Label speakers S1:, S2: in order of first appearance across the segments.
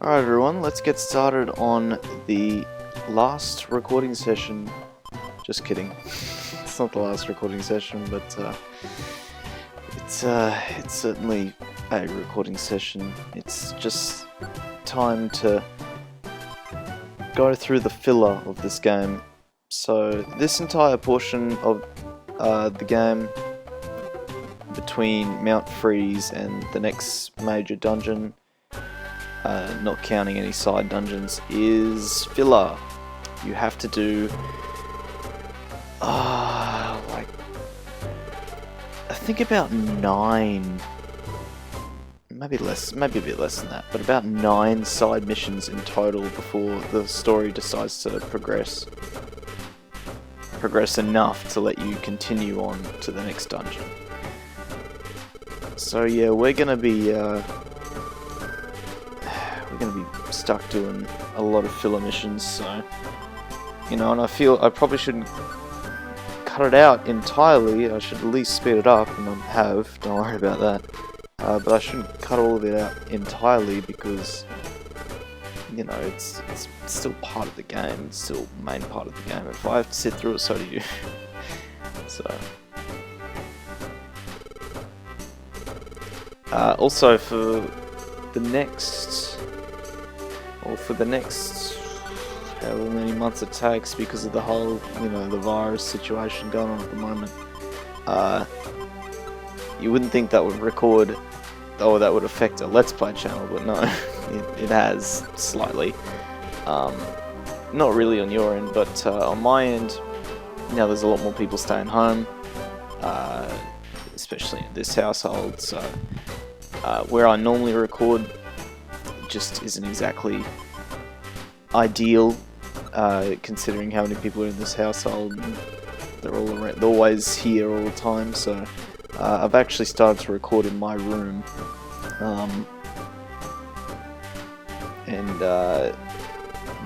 S1: Alright everyone, let's get started on the last recording session. Just kidding. It's not the last recording session, but it's certainly a recording session. It's just time to go through the filler of this game. So this entire portion of the game between Mount Freeze and the next major dungeon, not counting any side dungeons, is filler. You have to do like I think about 9, maybe less, maybe a bit less than that, but about 9 side missions in total before the story decides to progress enough to let you continue on to the next dungeon. So yeah, we're gonna be stuck doing a lot of filler missions, so you know, and I feel I probably shouldn't cut it out entirely. I should at least speed it up, and I have, don't worry about that, but I shouldn't cut all of it out entirely because, you know, it's still part of the game, it's still the main part of the game. If I have to sit through it, so do you. So also for the next however many months it takes, because of the whole, you know, the virus situation going on at the moment, you wouldn't think that would record, or that would affect a Let's Play channel, but no, it has slightly. Not really on your end, but on my end, now there's a lot more people staying home, especially in this household, so where I normally record just isn't exactly ideal, considering how many people are in this household. They're always here all the time, so I've actually started to record in my room, and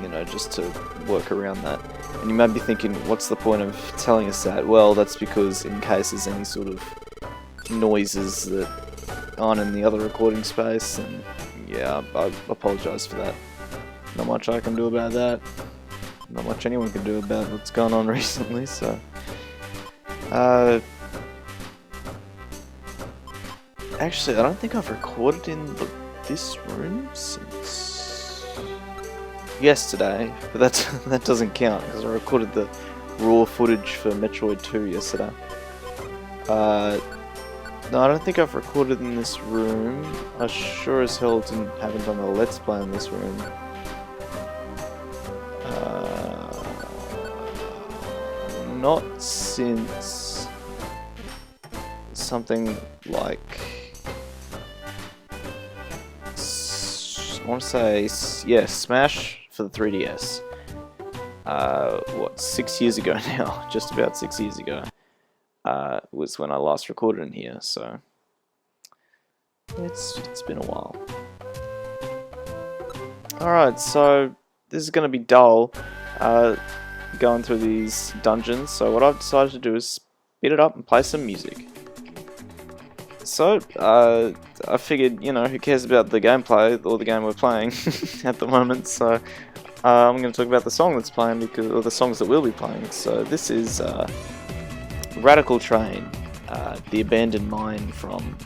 S1: you know, just to work around that. And you may be thinking, what's the point of telling us that? Well, that's because in case there's any sort of noises that aren't in the other recording space, and yeah, I apologise for that. Not much I can do about that. Not much anyone can do about what's gone on recently, so actually, I don't think I've recorded in this room since yesterday, but that doesn't count because I recorded the raw footage for Metroid 2 yesterday. No, I don't think I've recorded in this room. I sure as hell haven't done a Let's Play in this room. Not since something like, I want to say, yeah, Smash for the 3DS. What, 6 years ago now? Just about 6 years ago. Was when I last recorded in here, so it's been a while. Alright, so this is going to be dull, going through these dungeons, so what I've decided to do is speed it up and play some music. So, I figured, you know, who cares about the gameplay, or the game we're playing at the moment, so I'm going to talk about the song that's playing, or the songs that we'll be playing. So this is Radical Train, the Abandoned Mine from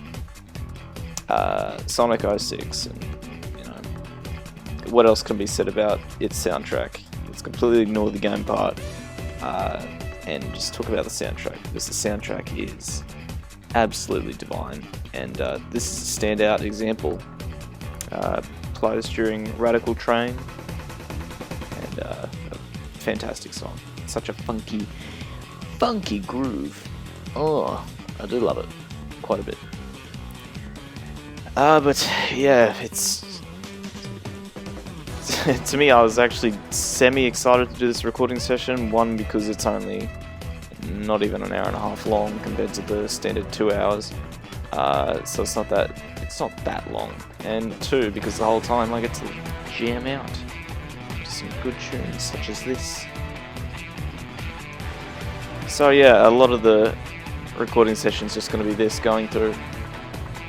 S1: Sonic 06, and you know, what else can be said about its soundtrack? Let's completely ignore the game part and just talk about the soundtrack, because the soundtrack is absolutely divine, and this is a standout example. Plays during Radical Train, and a fantastic song. Such a funky groove. Oh, I do love it quite a bit. But yeah, it's to me, I was actually semi-excited to do this recording session. One, because it's only not even an hour and a half long compared to the standard 2 hours, so it's not that long. And two, because the whole time I get to jam out to some good tunes such as this. So yeah, a lot of the recording session's just going to be this, going through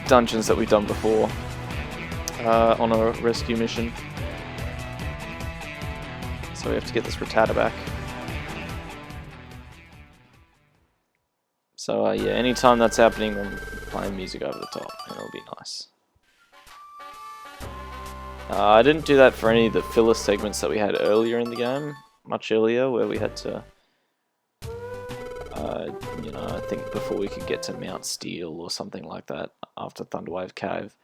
S1: dungeons that we've done before, on a rescue mission. So we have to get this Rattata back. So yeah, anytime that's happening, I'm playing music over the top, and it'll be nice. I didn't do that for any of the filler segments that we had earlier in the game, much earlier, where we had to, you know, I think before we could get to Mount Steel or something like that, after Thunderwave Cave.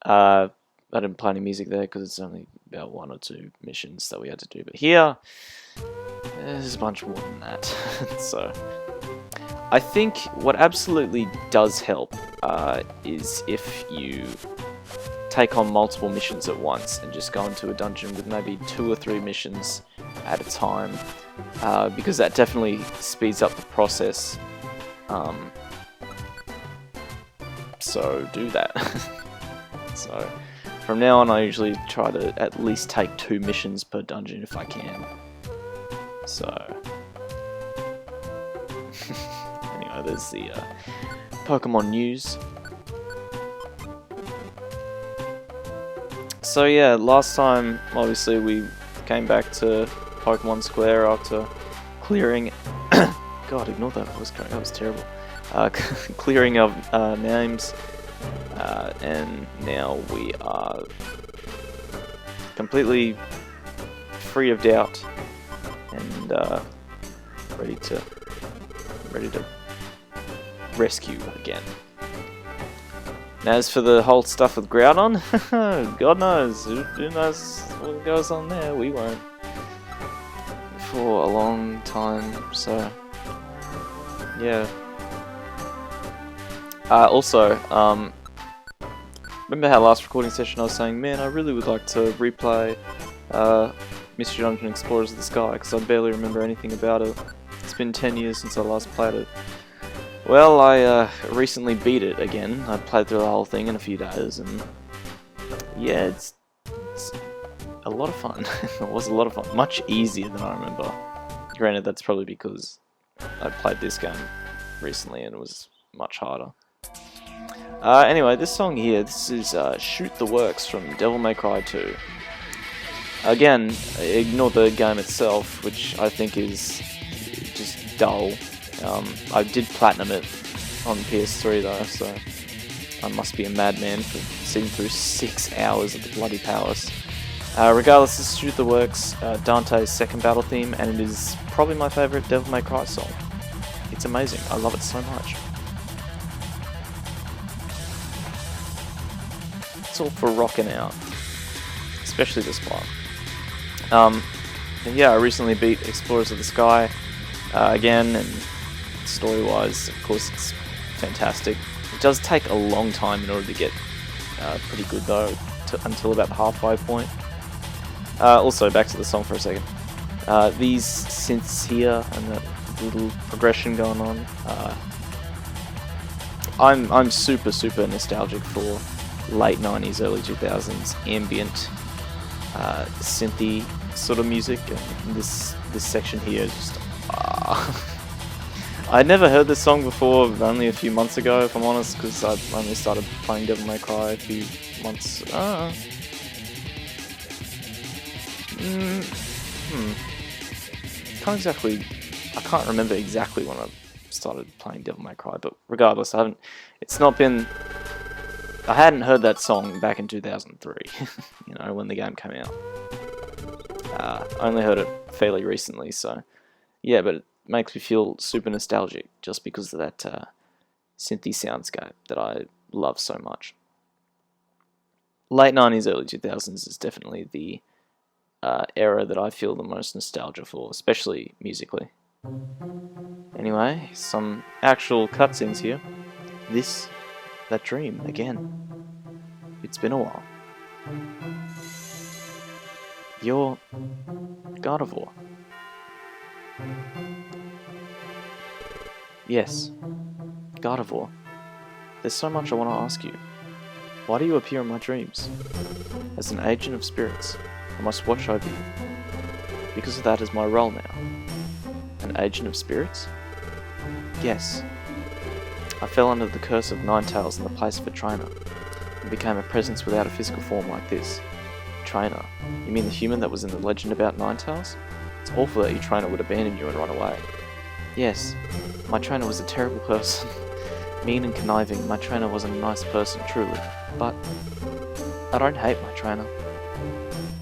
S1: I didn't play any music there because it's only about 1 or 2 missions that we had to do, but here, there's a bunch more than that, so... I think what absolutely does help is if you take on multiple missions at once and just go into a dungeon with maybe 2 or 3 missions at a time, because that definitely speeds up the process. So do that. So from now on, I usually try to at least take 2 missions per dungeon if I can. So anyway, there's the Pokemon news. So yeah, last time, obviously, we came back to Pokemon Square after clearing... God, ignore that voice crack, that was terrible. Clearing of names, and now we are completely free of doubt and ready to rescue again. Now, as for the whole stuff with Groudon, God knows, who knows what goes on there, we won't. For a long time, so, yeah. Also, remember how last recording session I was saying, man, I really would like to replay Mystery Dungeon Explorers of the Sky, because I barely remember anything about it. It's been 10 years since I last played it. Well, I recently beat it again. I played through the whole thing in a few days, and yeah, it's a lot of fun. It was a lot of fun. Much easier than I remember. Granted, that's probably because I played this game recently and it was much harder. Anyway, this song here, this is Shoot the Works from Devil May Cry 2. Again, ignore the game itself, which I think is just dull. I did platinum it on PS3 though, so I must be a madman for sitting through 6 hours of the bloody palace. Regardless, this is Shoot the Works, Dante's second battle theme, and it is probably my favourite Devil May Cry song. It's amazing, I love it so much. It's all for rocking out, especially this one. And yeah, I recently beat Explorers of the Sky again, and story-wise, of course, it's fantastic. It does take a long time in order to get pretty good though, until about the halfway point. Also, back to the song for a second. These synths here and the little progression going on. I'm super nostalgic for late 90s, early 2000s ambient synthy sort of music, and this section here is just I'd never heard this song before, only a few months ago, if I'm honest, because I only started playing Devil May Cry a few months. I can't remember exactly when I started playing Devil May Cry, but regardless, I hadn't heard that song back in 2003, you know, when the game came out. I only heard it fairly recently, so yeah, but it makes me feel super nostalgic just because of that synthy soundscape that I love so much. Late 90s, early 2000s is definitely the era that I feel the most nostalgia for, especially musically. Anyway, some actual cutscenes here. That dream, again. It's been a while. You're Gardevoir. Yes, Gardevoir. There's so much I want to ask you. Why do you appear in my dreams? As an agent of spirits, I must watch over you. Because that is my role now. An agent of spirits? Yes. I fell under the curse of Ninetales in the place of a trainer. and became a presence without a physical form like this. Trainer? You mean the human that was in the legend about Ninetales? It's awful that your trainer would abandon you and run away. Yes, my trainer was a terrible person. Mean and conniving, my trainer wasn't a nice person, truly. But I don't hate my trainer.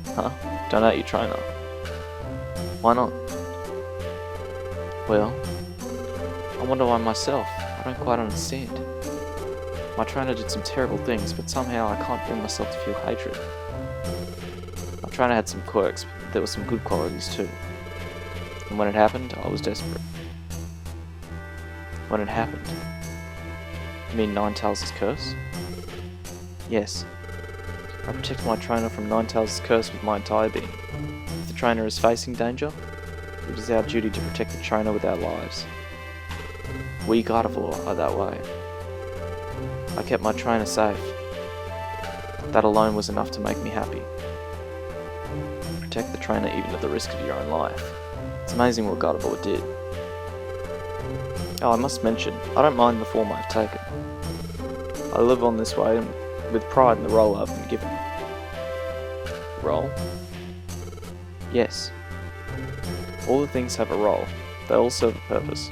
S1: Huh? Don't hate your trainer? Why not? Well, I wonder why myself. I don't quite understand. My trainer did some terrible things, but somehow I can't bring myself to feel hatred. My trainer had some quirks, but there were some good qualities too. And when it happened, I was desperate. When it happened? You mean Ninetales' curse? Yes. I protected my trainer from Ninetales' curse with my entire being. If the trainer is facing danger, it is our duty to protect the trainer with our lives. We Gardevoir are that way. I kept my trainer safe. That alone was enough to make me happy. Protect the trainer even at the risk of your own life. It's amazing what Gardevoir did. Oh, I must mention, I don't mind the form I've taken. I live on this way with pride in the role I've been given. Role? Yes. All the things have a role. They all serve a purpose.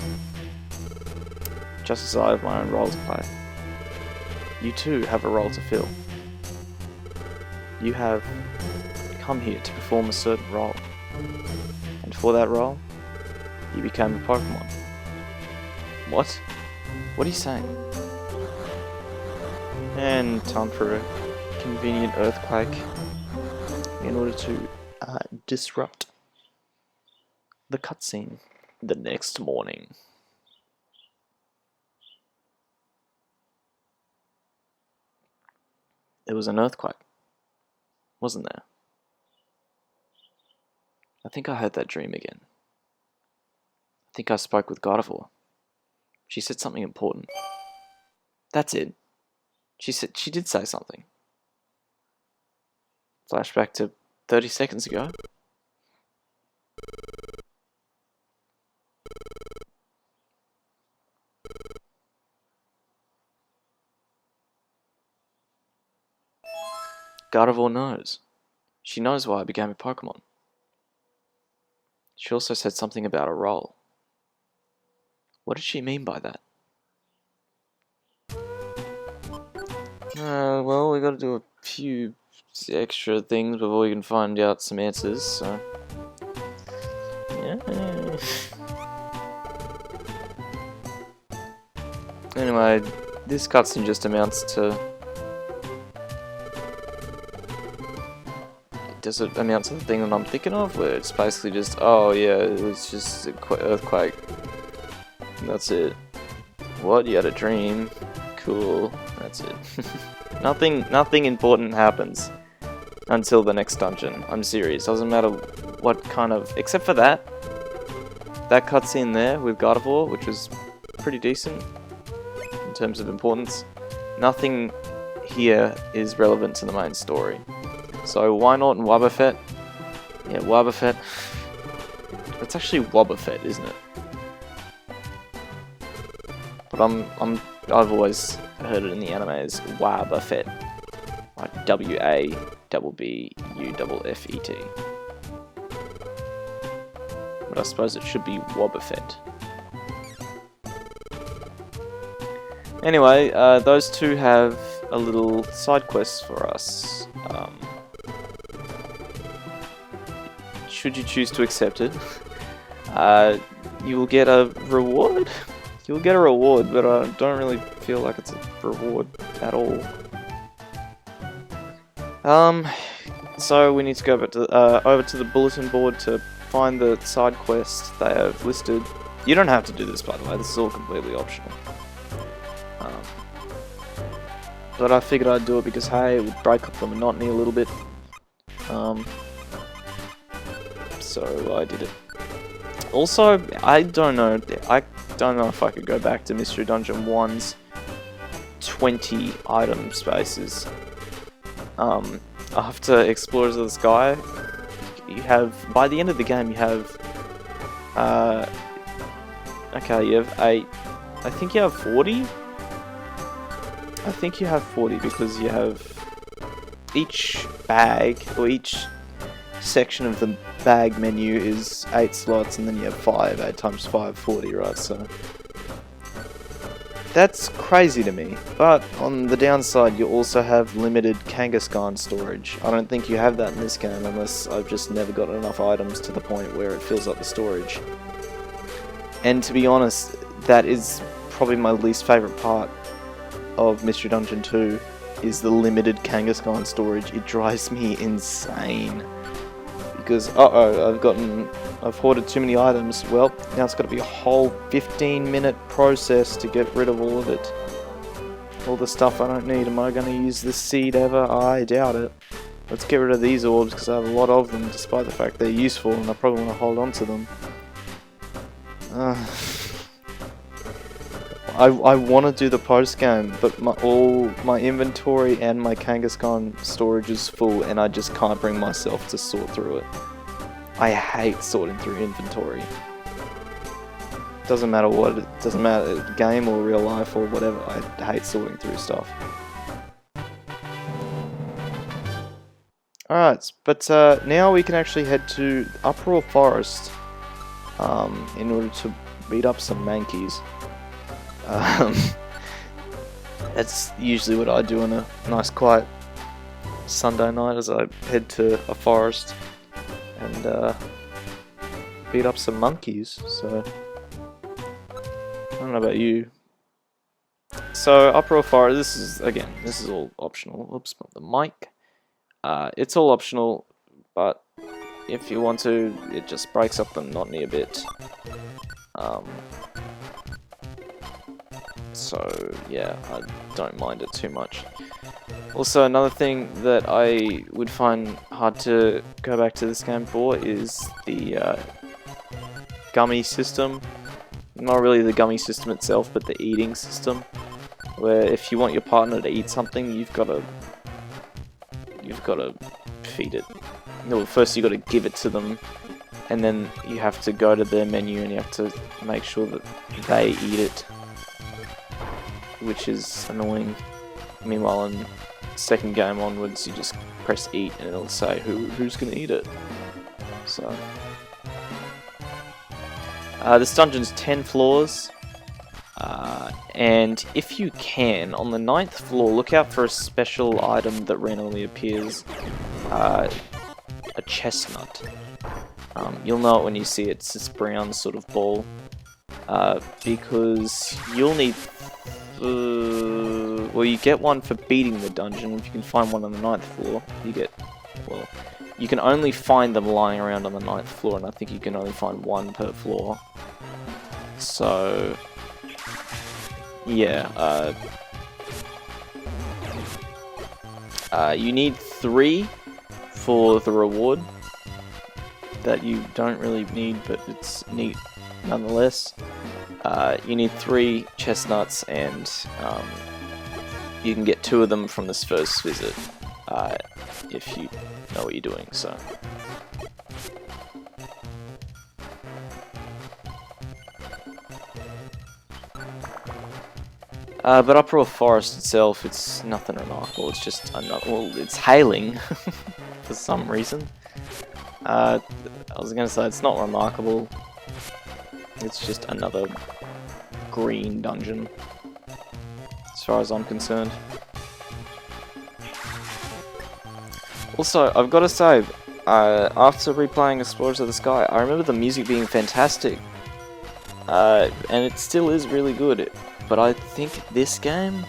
S1: Just as I have my own role to play. You too have a role to fill. You have come here to perform a certain role. And for that role, you became a Pokemon. What? What are you saying? And time for a convenient earthquake in order to disrupt the cutscene. The next morning. There was an earthquake, wasn't there? I think I had that dream again. I think I spoke with Gardevoir. She said something important. That's it. She did say something. Flashback to 30 seconds ago. Gardevoir knows. She knows why I became a Pokemon. She also said something about a role. What did she mean by that? Well, we gotta do a few extra things before we can find out some answers, so... yeah. Anyway, this cutscene just amounts to... Does it amount to the thing that I'm thinking of, where it's basically just, oh yeah, it was just an earthquake. And that's it. What? You had a dream? Cool. That's it. Nothing important happens until the next dungeon. I'm serious. Doesn't matter what kind of... Except for that cutscene there with Gardevoir, which was pretty decent in terms of importance. Nothing here is relevant to the main story. So why not Wobbuffet? Yeah, Wobbuffet. It's actually Wobbuffet, isn't it? But I've always heard it in the anime as Wobbuffet, like W-A-B-B-U-F-F-E-T. But I suppose it should be Wobbuffet. Anyway, those two have a little side quest for us. Should you choose to accept it, you will get a reward. You'll get a reward, but I don't really feel like it's a reward at all. So we need to go back to over to the bulletin board to find the side quest they have listed. You don't have to do this, by the way. This is all completely optional. But I figured I'd do it because, hey, it would break up the monotony a little bit. So I did it. Also, I don't know if I could go back to Mystery Dungeon 1's 20 item spaces. After Explorers of the Sky, you have, by the end of the game, you have, okay, you have 8, I think you have 40 I think you have 40 because you have each bag, or each section of the bag menu is 8 slots, and then you have 5, 8 times 5, 40, right? So that's crazy to me. But on the downside, you also have limited Kangaskhan storage. I don't think you have that in this game unless I've just never got enough items to the point where it fills up the storage. And to be honest, that is probably my least favourite part of Mystery Dungeon 2, is the limited Kangaskhan storage. It drives me insane. Because, I've hoarded too many items. Well, now it's got to be a whole 15-minute process to get rid of all of it. All the stuff I don't need. Am I going to use this seed ever? I doubt it. Let's get rid of these orbs because I have a lot of them, despite the fact they're useful and I probably want to hold on to them. I want to do the post game, but all my inventory and my Kangaskhan storage is full, and I just can't bring myself to sort through it. I hate sorting through inventory. Doesn't matter what, it doesn't matter game or real life or whatever. I hate sorting through stuff. Alright, but now we can actually head to Uproar Forest in order to beat up some mankeys. That's usually what I do on a nice quiet Sunday night, as I head to a forest and beat up some monkeys. So I don't know about you. So Uproar Forest, this is all optional. Oops, not the mic. It's all optional, but if you want to, it just breaks up the monotony a bit. So yeah, I don't mind it too much. Also, another thing that I would find hard to go back to this game for is the gummy system. Not really the gummy system itself, but the eating system, where if you want your partner to eat something, you've got to feed it. No, first you got to give it to them, and then you have to go to their menu and you have to make sure that they eat it, which is annoying. Meanwhile, in second game onwards, you just press eat and it'll say who's gonna eat it. So this dungeon's 10 floors, and if you can, on the 9th floor, look out for a special item that randomly appears, a chestnut. You'll know it when you see it. It's this brown sort of ball, because you'll need well, you get one for beating the dungeon. If you can find one on the 9th floor, you get, well, you can only find them lying around on the 9th floor, and I think you can only find one per floor. So yeah, you need 3 for the reward that you don't really need, but it's neat nonetheless. You need 3 chestnuts, and you can get 2 of them from this first visit, if you know what you're doing. So but Uproar Forest itself, it's nothing remarkable. It's just another, well, it's hailing for some reason. I was gonna say it's not remarkable. It's just another green dungeon, as far as I'm concerned. Also, I've got to say, after replaying Explorers of the Sky, I remember the music being fantastic, and it still is really good. But I think this game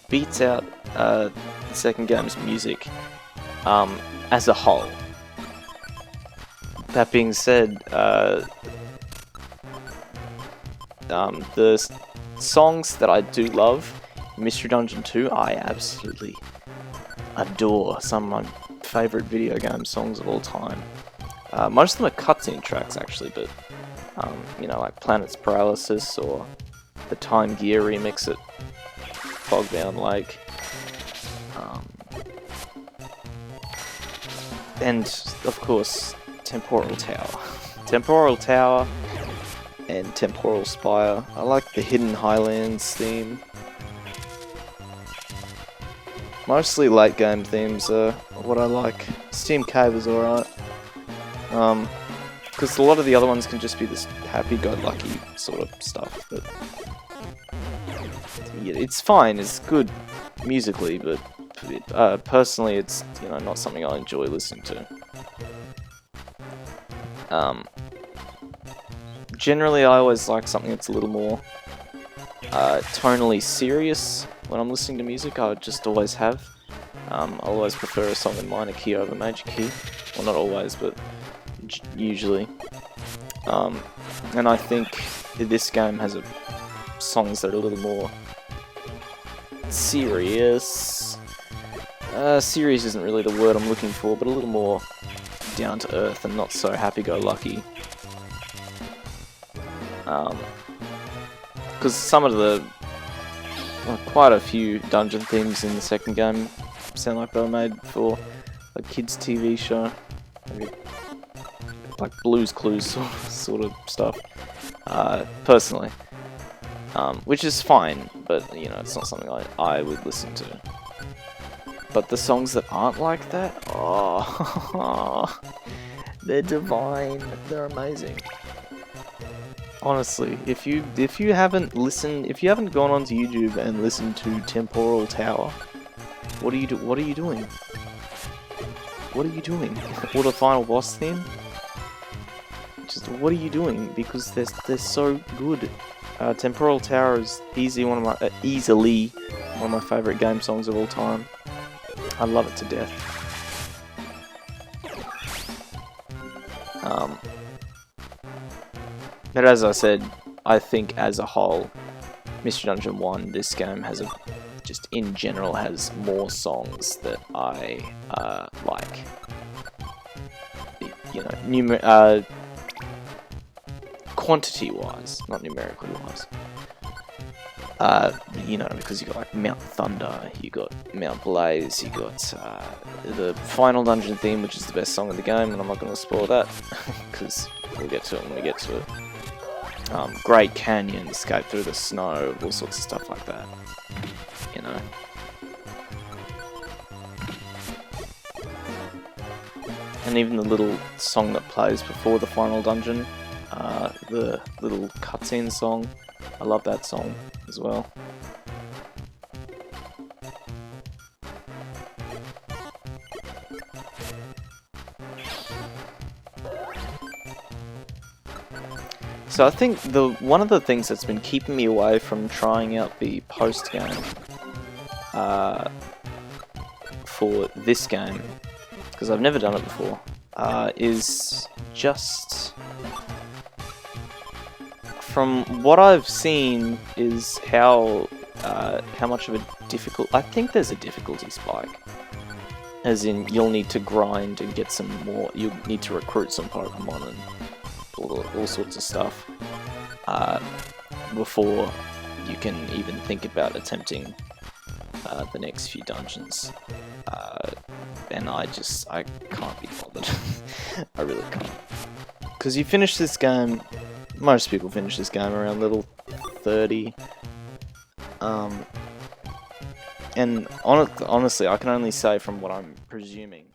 S1: beats out the second game's music as a whole. That being said, the songs that I do love, Mystery Dungeon 2, I absolutely adore. Some of my favourite video game songs of all time. Most of them are cutscene tracks actually, but you know, like Planet's Paralysis or the Time Gear remix at Fogbound Lake. And of course, Temporal Tower. Temporal Tower and Temporal Spire. I like the Hidden Highlands theme. Mostly late game themes are what I like. Steam Cave is alright. Because a lot of the other ones can just be this happy-go-lucky sort of stuff. But yeah, it's fine, it's good musically, but personally it's, you know, not something I enjoy listening to. Generally I always like something that's a little more tonally serious when I'm listening to music. I just always have. I always prefer a song in minor key over major key. Well, not always, but usually. And I think this game has songs that are a little more serious. Serious isn't really the word I'm looking for, but a little more down to earth and not so happy-go-lucky. Because some of the, quite a few dungeon themes in the second game sound like they were made for a kids' TV show, maybe like Blue's Clues sort of stuff. Personally, which is fine, but you know, it's not something I would listen to. But the songs that aren't like that, oh, they're divine. They're amazing. Honestly, if you haven't gone onto YouTube and listened to Temporal Tower, what are you doing? What are you doing? Or the final boss theme? Just what are you doing? Because they're so good. Temporal Tower is easily one of my favorite game songs of all time. I love it to death. But as I said, I think as a whole, Mystery Dungeon 1, this game has just in general has more songs that I like. You know, quantity-wise, not numerically-wise. You know, because you got like Mount Thunder, you got Mount Blaze, you got the final dungeon theme, which is the best song in the game, and I'm not going to spoil that because we'll get to it when we get to it. Great Canyon, Escape Through the Snow, all sorts of stuff like that. You know. And even the little song that plays before the final dungeon, the little cutscene song, I love that song as well. So I think one of the things that's been keeping me away from trying out the post game for this game, because I've never done it before, is just from what I've seen is how much of a difficult. I think there's a difficulty spike, as in you'll need to grind and get some more. You'll need to recruit some Pokemon and all sorts of stuff before you can even think about attempting the next few dungeons. And I can't be bothered. I really can't. Because you finish this game, most people finish this game around level 30. And honestly, I can only say from what I'm presuming